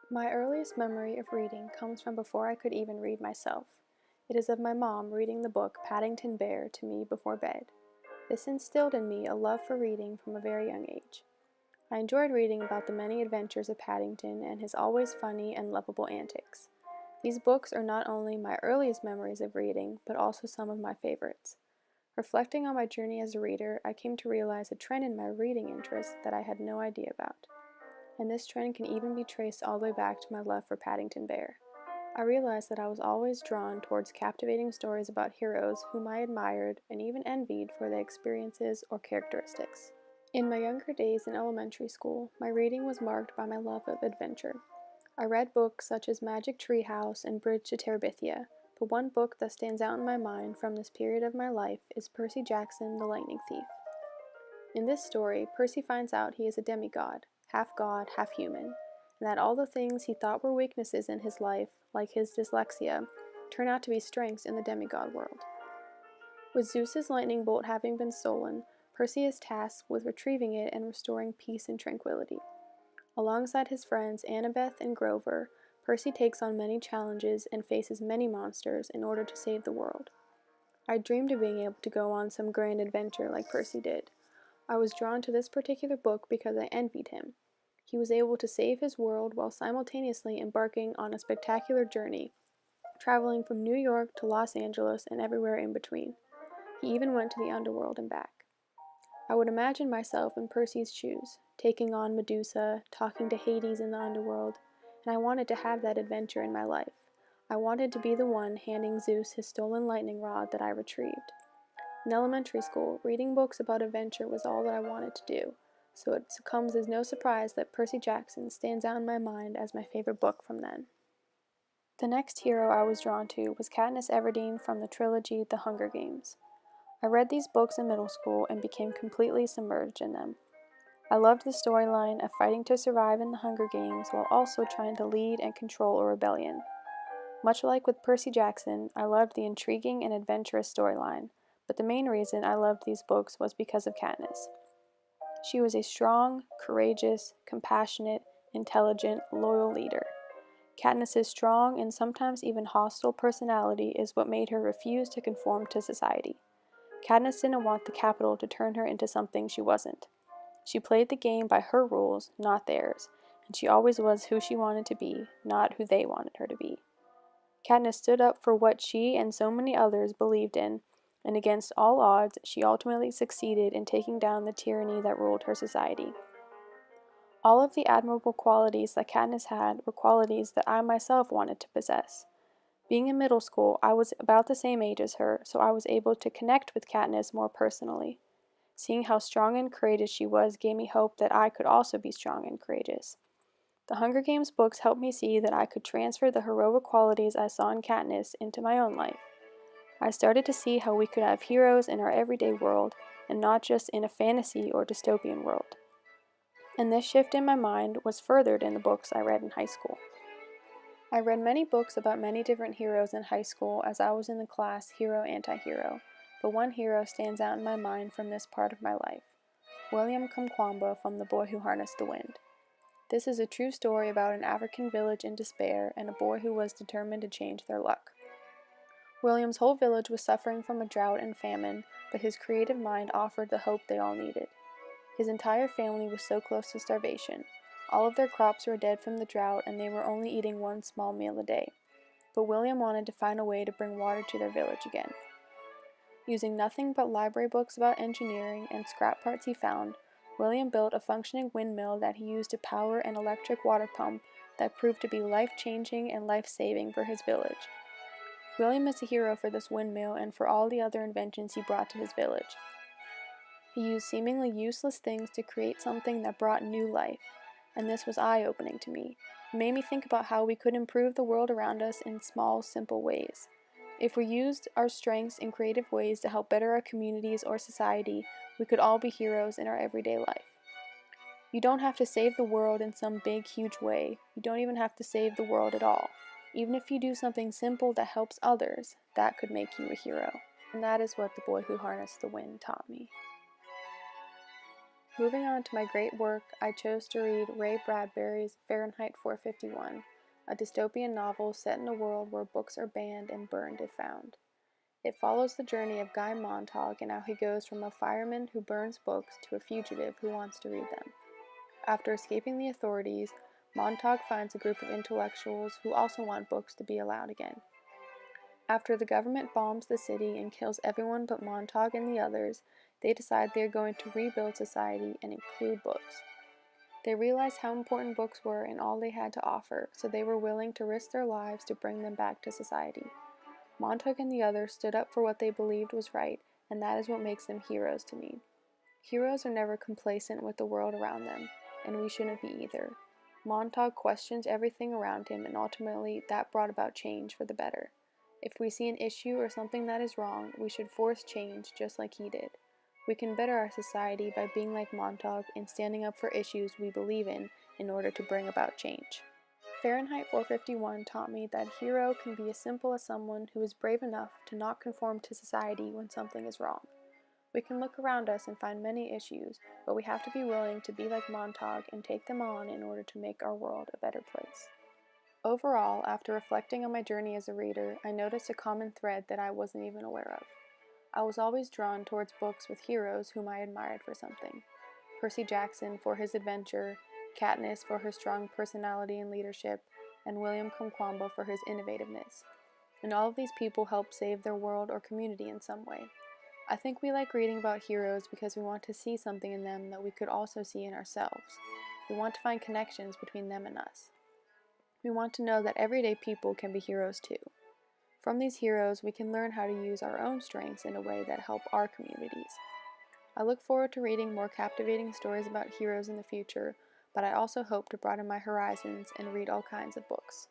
My earliest memory of reading comes from before I could even read myself. It is of my mom reading the book Paddington Bear to me before bed. This instilled in me a love for reading from a very young age. I enjoyed reading about the many adventures of Paddington and his always funny and lovable antics. These books are not only my earliest memories of reading, but also some of my favorites. Reflecting on my journey as a reader, I came to realize a trend in my reading interest that I had no idea about. And this trend can even be traced all the way back to my love for Paddington Bear. I realized that I was always drawn towards captivating stories about heroes whom I admired and even envied for their experiences or characteristics. In my younger days in elementary school, my reading was marked by my love of adventure. I read books such as Magic Tree House and Bridge to Terabithia, but one book that stands out in my mind from this period of my life is Percy Jackson, the Lightning Thief. In this story, Percy finds out he is a demigod, half human, and that all the things he thought were weaknesses in his life, like his dyslexia, turn out to be strengths in the demigod world. With Zeus's lightning bolt having been stolen, Percy is tasked with retrieving it and restoring peace and tranquility. Alongside his friends Annabeth and Grover, Percy takes on many challenges and faces many monsters in order to save the world. I dreamed of being able to go on some grand adventure like Percy did. I was drawn to this particular book because I envied him. He was able to save his world while simultaneously embarking on a spectacular journey, traveling from New York to Los Angeles and everywhere in between. He even went to the underworld and back. I would imagine myself in Percy's shoes, taking on Medusa, talking to Hades in the underworld, and I wanted to have that adventure in my life. I wanted to be the one handing Zeus his stolen lightning rod that I retrieved. In elementary school, reading books about adventure was all that I wanted to do, so it comes as no surprise that Percy Jackson stands out in my mind as my favorite book from then. The next hero I was drawn to was Katniss Everdeen from the trilogy The Hunger Games. I read these books in middle school and became completely submerged in them. I loved the storyline of fighting to survive in the Hunger Games while also trying to lead and control a rebellion. Much like with Percy Jackson, I loved the intriguing and adventurous storyline, but the main reason I loved these books was because of Katniss. She was a strong, courageous, compassionate, intelligent, loyal leader. Katniss's strong and sometimes even hostile personality is what made her refuse to conform to society. Katniss didn't want the capital to turn her into something she wasn't. She played the game by her rules, not theirs, and she always was who she wanted to be, not who they wanted her to be. Katniss stood up for what she and so many others believed in, and against all odds, she ultimately succeeded in taking down the tyranny that ruled her society. All of the admirable qualities that Katniss had were qualities that I myself wanted to possess. Being in middle school, I was about the same age as her, so I was able to connect with Katniss more personally. Seeing how strong and courageous she was gave me hope that I could also be strong and courageous. The Hunger Games books helped me see that I could transfer the heroic qualities I saw in Katniss into my own life. I started to see how we could have heroes in our everyday world, and not just in a fantasy or dystopian world. And this shift in my mind was furthered in the books I read in high school. I read many books about many different heroes in high school as I was in the class Hero Anti-Hero, but one hero stands out in my mind from this part of my life: William Kamkwamba from The Boy Who Harnessed the Wind. This is a true story about an African village in despair and a boy who was determined to change their luck. William's whole village was suffering from a drought and famine, but his creative mind offered the hope they all needed. His entire family was so close to starvation. All of their crops were dead from the drought, and they were only eating one small meal a day. But William wanted to find a way to bring water to their village again. Using nothing but library books about engineering and scrap parts he found, William built a functioning windmill that he used to power an electric water pump that proved to be life-changing and life-saving for his village. William is a hero for this windmill and for all the other inventions he brought to his village. He used seemingly useless things to create something that brought new life, and this was eye-opening to me. It made me think about how we could improve the world around us in small, simple ways. If we used our strengths in creative ways to help better our communities or society, we could all be heroes in our everyday life. You don't have to save the world in some big, huge way. You don't even have to save the world at all. Even if you do something simple that helps others, that could make you a hero. And that is what The Boy Who Harnessed the Wind taught me. Moving on to my great work, I chose to read Ray Bradbury's Fahrenheit 451, a dystopian novel set in a world where books are banned and burned if found. It follows the journey of Guy Montag and how he goes from a fireman who burns books to a fugitive who wants to read them. After escaping the authorities, Montag finds a group of intellectuals who also want books to be allowed again. After the government bombs the city and kills everyone but Montag and the others, they decide they are going to rebuild society and include books. They realized how important books were and all they had to offer, so they were willing to risk their lives to bring them back to society. Montag and the others stood up for what they believed was right, and that is what makes them heroes to me. Heroes are never complacent with the world around them, and we shouldn't be either. Montag questions everything around him, and ultimately that brought about change for the better. If we see an issue or something that is wrong, we should force change just like he did. We can better our society by being like Montag and standing up for issues we believe in order to bring about change. Fahrenheit 451 taught me that a hero can be as simple as someone who is brave enough to not conform to society when something is wrong. We can look around us and find many issues, but we have to be willing to be like Montag and take them on in order to make our world a better place. Overall, after reflecting on my journey as a reader, I noticed a common thread that I wasn't even aware of. I was always drawn towards books with heroes whom I admired for something. Percy Jackson for his adventure, Katniss for her strong personality and leadership, and William Kamkwamba for his innovativeness. And all of these people helped save their world or community in some way. I think we like reading about heroes because we want to see something in them that we could also see in ourselves. We want to find connections between them and us. We want to know that everyday people can be heroes too. From these heroes, we can learn how to use our own strengths in a way that help our communities. I look forward to reading more captivating stories about heroes in the future, but I also hope to broaden my horizons and read all kinds of books.